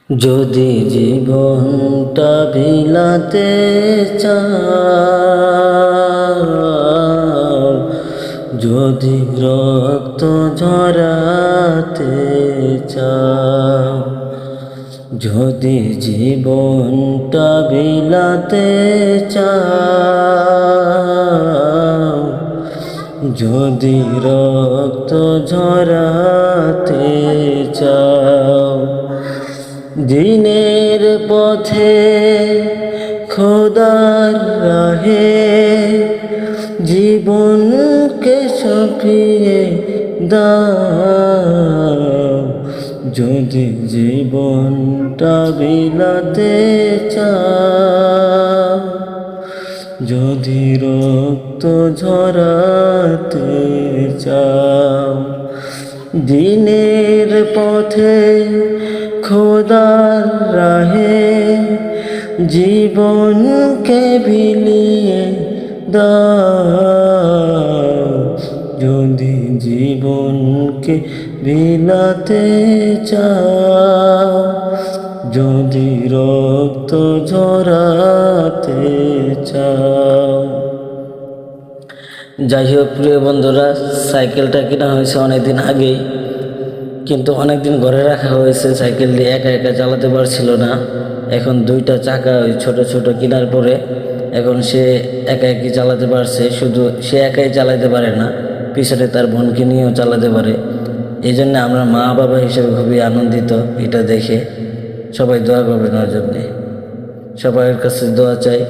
যদি জীবনটা বিলাতে চাও, যদি রক্ত ঝরাতে চাও, যদি জীবনটা বিলাতে চাও, যদি রক্ত ঝরাতে চাও, দিনের পথে খোদার রাহে জীবনকে সঁপিয়ে দাও, যদি জীবনটা বিলাতে চাও, যদি রক্ত ঝরাতে চাও, দিনের পথে খোদার রাহে জীবনকে বিলিয়ে দাও, যদি জীবনকে বিলাতে চাও, যদি রক্ত ঝরাতে চাও। যাই হোক প্রিয় বন্ধুরা, সাইকেলটা কেনা হয়েছে অনেকদিন আগেই, কিন্তু অনেকদিন ঘরে রাখা হয়েছে। সাইকেলটি একা একা চালাতে পারছিল না। এখন দুইটা চাকা ওই ছোটো ছোটো কেনার পরে এখন সে একা একই চালাতে পারছে। শুধু সে একাই চালাতে পারে না, পিছনে তার বোনকে নিয়েও চালাতে পারে। এই জন্য আমরা মা বাবা হিসেবে খুবই আনন্দিত এটা দেখে। সবাই দোয়া করবেন ওর জন্যে, সবার কাছে দোয়া চাই।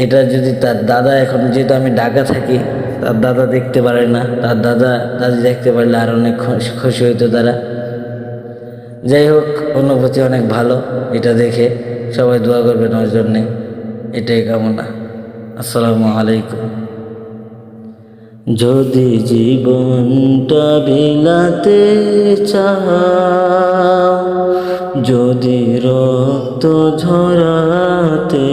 এটা যদি তার দাদা, এখন যেহেতু আমি ঢাকা থাকি, তার দাদা দেখতে পারে না, তার দাদা দাদি দেখতে পারলে আর অনেক খুশি হইতো তারা। যাই হোক, অনুভূতি অনেক ভালো এটা দেখে। সবাই দোয়া করবেন ওর জন্যে, এটাই কামনা। আসসালামু আলাইকুম। যদি জীবনটা বিলাতে চাও, যদি রক্ত ঝরাতে